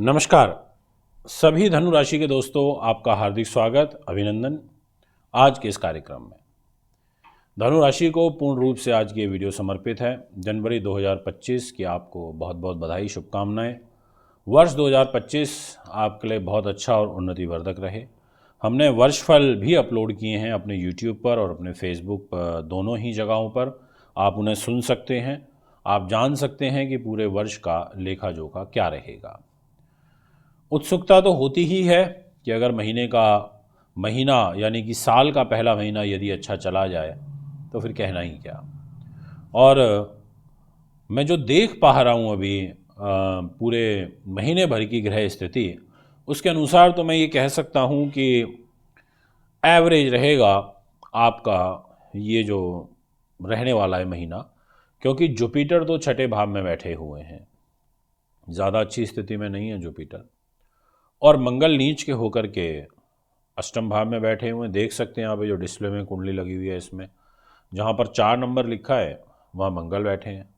नमस्कार सभी धनु राशि के दोस्तों, आपका हार्दिक स्वागत अभिनंदन आज के इस कार्यक्रम में। धनु राशि को पूर्ण रूप से आज की ये वीडियो समर्पित है। जनवरी 2025 की आपको बहुत बहुत बधाई, शुभकामनाएं। वर्ष 2025 आपके लिए बहुत अच्छा और उन्नतिवर्धक रहे। हमने वर्षफल भी अपलोड किए हैं अपने यूट्यूब पर और अपने फेसबुक पर, दोनों ही जगहों पर आप उन्हें सुन सकते हैं। आप जान सकते हैं कि पूरे वर्ष का लेखा जोखा क्या रहेगा। उत्सुकता तो होती ही है कि अगर महीना यानी कि साल का पहला महीना यदि अच्छा चला जाए तो फिर कहना ही क्या। और मैं जो देख पा रहा हूँ अभी पूरे महीने भर की ग्रह स्थिति, उसके अनुसार तो मैं ये कह सकता हूँ कि एवरेज रहेगा आपका ये जो रहने वाला है महीना, क्योंकि जुपिटर तो छठे भाव में बैठे हुए हैं, ज़्यादा अच्छी स्थिति में नहीं है जुपिटर। और मंगल नीच के होकर के अष्टम भाव में बैठे हुए हैं। देख सकते हैं यहाँ पे जो डिस्प्ले में कुंडली लगी हुई है, इसमें जहाँ पर 4 नंबर लिखा है वहाँ मंगल बैठे हैं,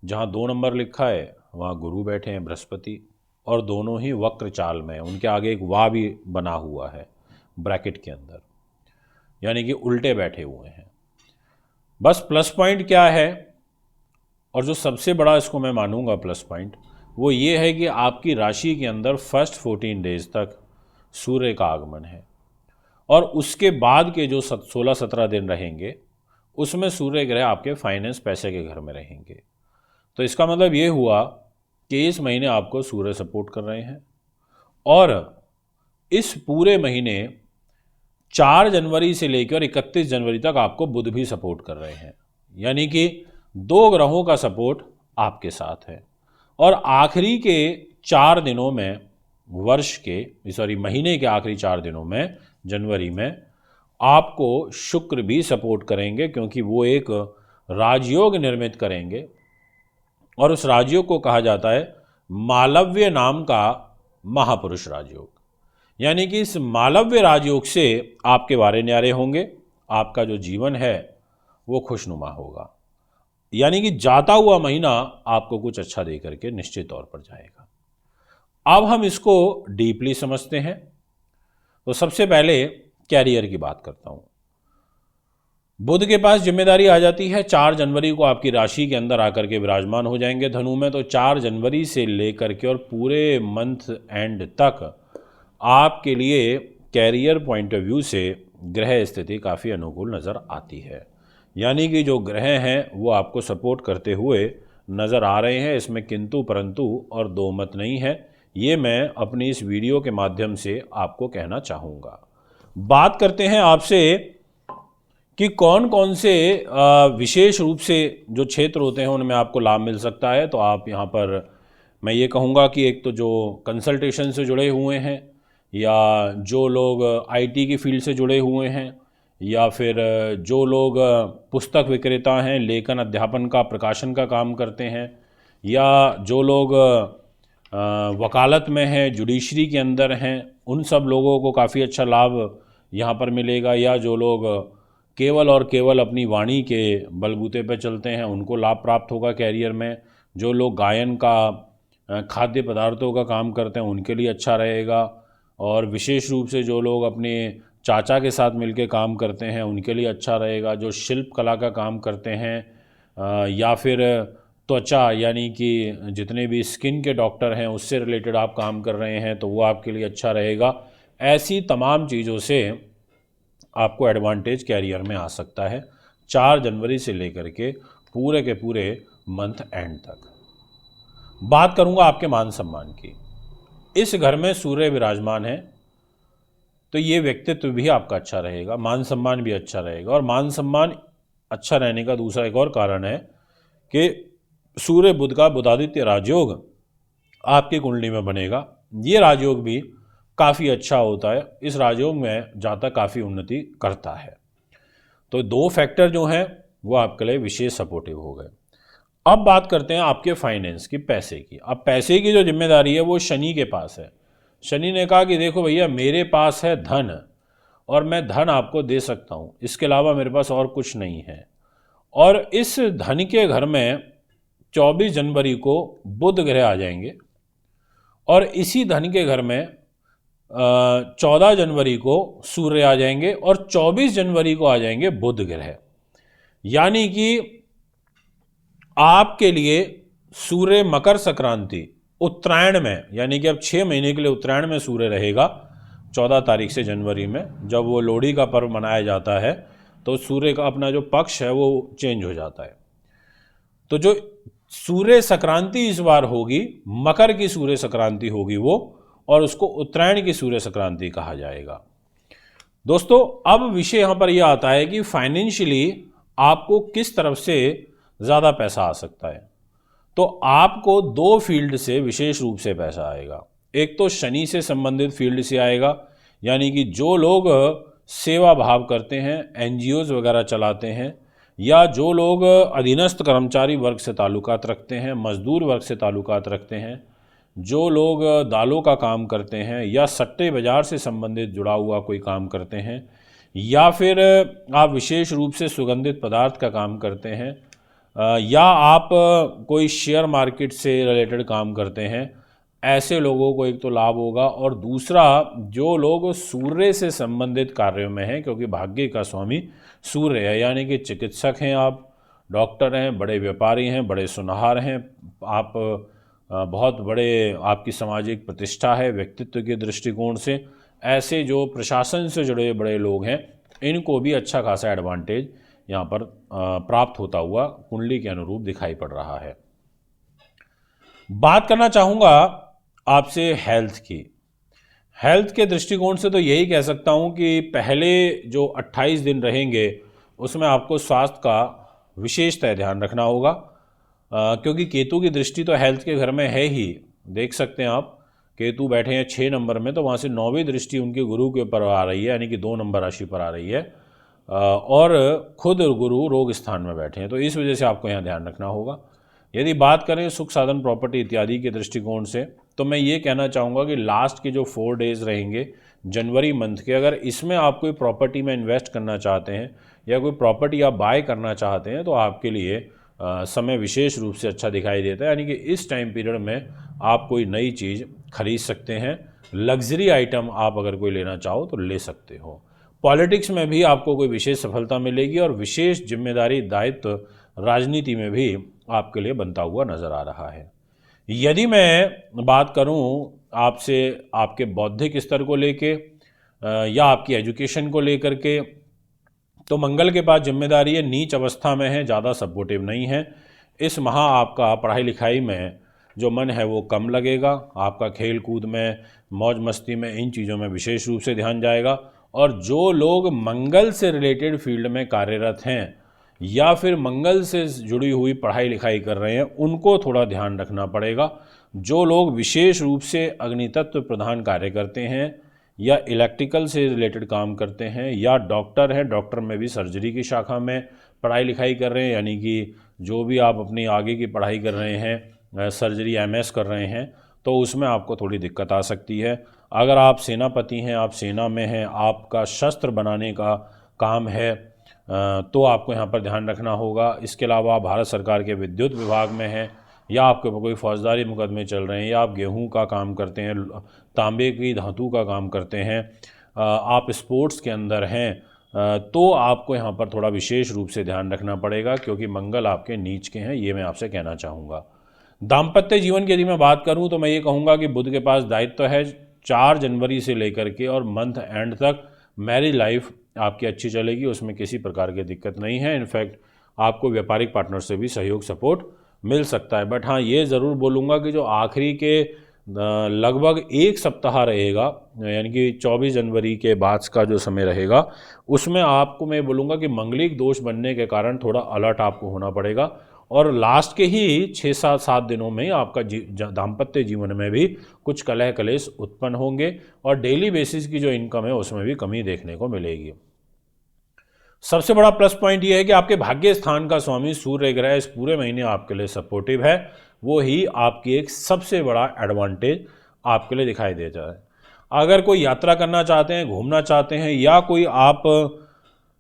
जहाँ 2 नंबर लिखा है वहाँ गुरु बैठे हैं, बृहस्पति, और दोनों ही वक्र चाल में। उनके आगे एक वाह भी बना हुआ है ब्रैकेट के अंदर, यानी कि उल्टे बैठे हुए हैं। बस प्लस पॉइंट क्या है, और जो सबसे बड़ा इसको मैं मानूंगा प्लस पॉइंट, वो ये है कि आपकी राशि के अंदर फर्स्ट 14 डेज तक सूर्य का आगमन है, और उसके बाद के जो 16-17 दिन रहेंगे उसमें सूर्य ग्रह आपके फाइनेंस पैसे के घर में रहेंगे। तो इसका मतलब ये हुआ कि इस महीने आपको सूर्य सपोर्ट कर रहे हैं, और इस पूरे महीने 4 जनवरी से लेकर 31 जनवरी तक आपको बुध भी सपोर्ट कर रहे हैं, यानी कि 2 ग्रहों का सपोर्ट आपके साथ है। और आखिरी के 4 दिनों में महीने के आखिरी 4 दिनों में जनवरी में आपको शुक्र भी सपोर्ट करेंगे, क्योंकि वो एक राजयोग निर्मित करेंगे, और उस राजयोग को कहा जाता है मालव्य नाम का महापुरुष राजयोग। यानी कि इस मालव्य राजयोग से आपके वारे न्यारे होंगे, आपका जो जीवन है वो खुशनुमा होगा। यानी कि जाता हुआ महीना आपको कुछ अच्छा दे करके निश्चित तौर पर जाएगा। अब हम इसको डीपली समझते हैं। तो सबसे पहले कैरियर की बात करता हूं। बुध के पास जिम्मेदारी आ जाती है। 4 जनवरी को आपकी राशि के अंदर आकर के विराजमान हो जाएंगे धनु में। तो 4 जनवरी से लेकर के और पूरे मंथ एंड तक आपके लिए कैरियर पॉइंट ऑफ व्यू से ग्रह स्थिति काफ़ी अनुकूल नज़र आती है। यानी कि जो ग्रह हैं वो आपको सपोर्ट करते हुए नज़र आ रहे हैं। इसमें किंतु परंतु और दो मत नहीं है। ये मैं अपनी इस वीडियो के माध्यम से आपको कहना चाहूँगा। बात करते हैं आपसे कि कौन कौन से विशेष रूप से जो क्षेत्र होते हैं उनमें आपको लाभ मिल सकता है। तो आप यहाँ पर मैं ये कहूँगा कि एक तो जो कंसल्टेशन से जुड़े हुए हैं, या जो लोग आईटी की फील्ड से जुड़े हुए हैं, या फिर जो लोग पुस्तक विक्रेता हैं, लेखन अध्यापन का प्रकाशन का काम करते हैं, या जो लोग वकालत में हैं, जुडिशरी के अंदर हैं, उन सब लोगों को काफ़ी अच्छा लाभ यहाँ पर मिलेगा। या जो लोग केवल और केवल अपनी वाणी के बलबूते पर चलते हैं उनको लाभ प्राप्त होगा कैरियर में। जो लोग गायन का, खाद्य पदार्थों का काम करते हैं उनके लिए अच्छा रहेगा। और विशेष रूप से जो लोग अपने चाचा के साथ मिलकर काम करते हैं उनके लिए अच्छा रहेगा। जो शिल्प कला का काम करते हैं, या फिर त्वचा यानी कि जितने भी स्किन के डॉक्टर हैं उससे रिलेटेड आप काम कर रहे हैं तो वो आपके लिए अच्छा रहेगा। ऐसी तमाम चीज़ों से आपको एडवांटेज कैरियर में आ सकता है 4 जनवरी से लेकर के पूरे मंथ एंड तक। बात करूंगा आपके मान सम्मान की। इस घर में सूर्य विराजमान है तो ये व्यक्तित्व भी आपका अच्छा रहेगा, मान सम्मान भी अच्छा रहेगा। और मान सम्मान अच्छा रहने का दूसरा एक और कारण है कि सूर्य बुध का बुधादित्य राजयोग आपकी कुंडली में बनेगा। ये राजयोग भी काफ़ी अच्छा होता है। इस राजयोग में जातक काफ़ी उन्नति करता है। तो 2 फैक्टर जो हैं वो आपके लिए विशेष सपोर्टिव हो गए। अब बात करते हैं आपके फाइनेंस की, पैसे की। अब पैसे की जो जिम्मेदारी है वो शनि के पास है। शनि ने कहा कि देखो भैया, मेरे पास है धन और मैं धन आपको दे सकता हूँ, इसके अलावा मेरे पास और कुछ नहीं है। और इस धन के घर में 24 जनवरी को बुध ग्रह आ जाएंगे और इसी धन के घर में 14 जनवरी को सूर्य आ जाएंगे और 24 जनवरी को आ जाएंगे बुध ग्रह। यानी कि आपके लिए सूर्य मकर संक्रांति उत्तरायण में, यानी कि अब 6 महीने के लिए उत्तरायण में सूर्य रहेगा 14 तारीख से जनवरी में, जब वो लोहड़ी का पर्व मनाया जाता है तो सूर्य का अपना जो पक्ष है वो चेंज हो जाता है। तो जो सूर्य संक्रांति इस बार होगी, मकर की सूर्य संक्रांति होगी वो, और उसको उत्तरायण की सूर्य संक्रांति कहा जाएगा। दोस्तों अब विषय यहाँ पर यह आता है कि फाइनेंशियली आपको किस तरफ से ज़्यादा पैसा आ सकता है। तो आपको 2 फील्ड से विशेष रूप से पैसा आएगा। एक तो शनि से संबंधित फील्ड से आएगा, यानी कि जो लोग सेवा भाव करते हैं, एनजीओज वगैरह चलाते हैं, या जो लोग अधीनस्थ कर्मचारी वर्ग से ताल्लुकात रखते हैं, मजदूर वर्ग से ताल्लुकात रखते हैं, जो लोग दालों का काम करते हैं, या सट्टे बाज़ार से संबंधित जुड़ा हुआ कोई काम करते हैं, या फिर आप विशेष रूप से सुगंधित पदार्थ का काम करते हैं, या आप कोई शेयर मार्केट से रिलेटेड काम करते हैं, ऐसे लोगों को एक तो लाभ होगा। और दूसरा, जो लोग सूर्य से संबंधित कार्यों में हैं, क्योंकि भाग्य का स्वामी सूर्य है, यानी कि चिकित्सक हैं आप, डॉक्टर हैं, बड़े व्यापारी हैं, बड़े सुनहार हैं, आप बहुत बड़े, आपकी सामाजिक प्रतिष्ठा है व्यक्तित्व के दृष्टिकोण से, ऐसे जो प्रशासन से जुड़े बड़े लोग हैं, इनको भी अच्छा खासा एडवांटेज यहाँ पर प्राप्त होता हुआ कुंडली के अनुरूप दिखाई पड़ रहा है। बात करना चाहूँगा आपसे हेल्थ की। हेल्थ के दृष्टिकोण से तो यही कह सकता हूँ कि पहले जो 28 दिन रहेंगे उसमें आपको स्वास्थ्य का विशेषतः ध्यान रखना होगा, क्योंकि केतु की दृष्टि तो हेल्थ के घर में है ही। देख सकते हैं आप, केतु बैठे हैं 6 नंबर में, तो वहाँ से 9वीं दृष्टि उनके गुरु के ऊपर आ रही है, यानी कि 2 नंबर राशि पर आ रही है, और खुद गुरु रोग स्थान में बैठे हैं। तो इस वजह से आपको यहाँ ध्यान रखना होगा। यदि बात करें सुख साधन प्रॉपर्टी इत्यादि के दृष्टिकोण से, तो मैं ये कहना चाहूँगा कि लास्ट के जो 4 डेज़ रहेंगे जनवरी मंथ के, अगर इसमें आप कोई प्रॉपर्टी में इन्वेस्ट करना चाहते हैं या कोई प्रॉपर्टी आप बाय करना चाहते हैं, तो आपके लिए समय विशेष रूप से अच्छा दिखाई देता है। यानी कि इस टाइम पीरियड में आप कोई नई चीज़ खरीद सकते हैं। लग्जरी आइटम आप अगर कोई लेना चाहो तो ले सकते हो। पॉलिटिक्स में भी आपको कोई विशेष सफलता मिलेगी, और विशेष जिम्मेदारी दायित्व राजनीति में भी आपके लिए बनता हुआ नज़र आ रहा है। यदि मैं बात करूं आपसे आपके बौद्धिक स्तर को लेके या आपकी एजुकेशन को लेकर के, तो मंगल के पास जिम्मेदारी है, नीच अवस्था में है, ज़्यादा सपोर्टिव नहीं है। इस माह आपका पढ़ाई लिखाई में जो मन है वो कम लगेगा। आपका खेल कूद में, मौज मस्ती में, इन चीज़ों में विशेष रूप से ध्यान जाएगा। और जो लोग मंगल से रिलेटेड फील्ड में कार्यरत हैं या फिर मंगल से जुड़ी हुई पढ़ाई लिखाई कर रहे हैं, उनको थोड़ा ध्यान रखना पड़ेगा। जो लोग विशेष रूप से अग्नितत्व प्रधान कार्य करते हैं, या इलेक्ट्रिकल से रिलेटेड काम करते हैं, या डॉक्टर हैं, डॉक्टर में भी सर्जरी की शाखा में पढ़ाई लिखाई कर रहे हैं, यानी कि जो भी आप अपनी आगे की पढ़ाई कर रहे हैं, सर्जरी MS कर रहे हैं, तो उसमें आपको थोड़ी दिक्कत आ सकती है। अगर आप सेनापति हैं, आप सेना में हैं, आपका शस्त्र बनाने का काम है, तो आपको यहाँ पर ध्यान रखना होगा। इसके अलावा आप भारत सरकार के विद्युत विभाग में हैं, या आपके ऊपर कोई फौजदारी मुकदमे चल रहे हैं, या आप गेहूं का काम करते हैं, तांबे की धातु का काम करते हैं, आप स्पोर्ट्स के अंदर हैं, तो आपको यहाँ पर थोड़ा विशेष रूप से ध्यान रखना पड़ेगा, क्योंकि मंगल आपके नीच के हैं। ये मैं आपसे कहना चाहूँगा। दाम्पत्य जीवन की यदि मैं बात करूँ तो मैं ये कहूँगा कि बुध के पास दायित्व है 4 जनवरी से लेकर के और मंथ एंड तक मैरिज लाइफ आपकी अच्छी चलेगी, उसमें किसी प्रकार की दिक्कत नहीं है। इनफैक्ट आपको व्यापारिक पार्टनर से भी सहयोग सपोर्ट मिल सकता है। बट हाँ, ये ज़रूर बोलूँगा कि जो आखिरी के लगभग 1 सप्ताह रहेगा, यानी कि 24 जनवरी के बाद का जो समय रहेगा, उसमें आपको मैं बोलूँगा कि मंगलिक दोष बनने के कारण थोड़ा अलर्ट आपको होना पड़ेगा। और लास्ट के ही 6-7 दिनों में आपका दाम्पत्य जीवन में भी कुछ कलह कलेश उत्पन्न होंगे, और डेली बेसिस की जो इनकम है उसमें भी कमी देखने को मिलेगी। सबसे बड़ा प्लस पॉइंट ये है कि आपके भाग्य स्थान का स्वामी सूर्य ग्रह इस पूरे महीने आपके लिए सपोर्टिव है। वो ही आपकी एक सबसे बड़ा एडवांटेज आपके लिए दिखाई देता है। अगर कोई यात्रा करना चाहते हैं, घूमना चाहते हैं, या कोई आप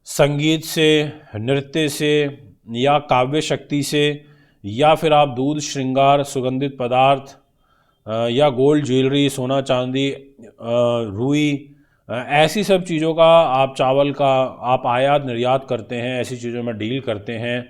संगीत से, नृत्य से, या काव्य शक्ति से, या फिर आप दूध, श्रृंगार, सुगंधित पदार्थ, या गोल्ड ज्वेलरी, सोना चांदी, रुई, ऐसी सब चीज़ों का, आप चावल का आप आयात निर्यात करते हैं, ऐसी चीज़ों में डील करते हैं,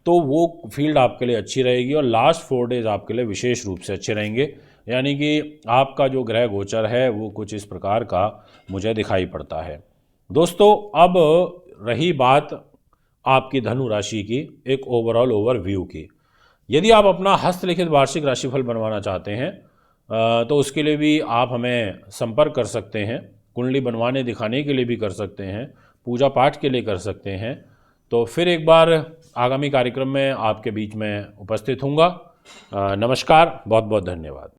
तो वो फील्ड आपके लिए अच्छी रहेगी। और लास्ट 4 डेज़ आपके लिए विशेष रूप से अच्छे रहेंगे, यानी कि आपका जो ग्रह गोचर है वो कुछ इस प्रकार का मुझे दिखाई पड़ता है। दोस्तों, अब रही बात आपकी धनु राशि की एक ओवरऑल ओवरव्यू की। यदि आप अपना हस्तलिखित वार्षिक राशिफल बनवाना चाहते हैं तो उसके लिए भी आप हमें संपर्क कर सकते हैं। कुंडली बनवाने दिखाने के लिए भी कर सकते हैं, पूजा पाठ के लिए कर सकते हैं। तो फिर एक बार आगामी कार्यक्रम में आपके बीच में उपस्थित हूँगा। नमस्कार, बहुत बहुत धन्यवाद।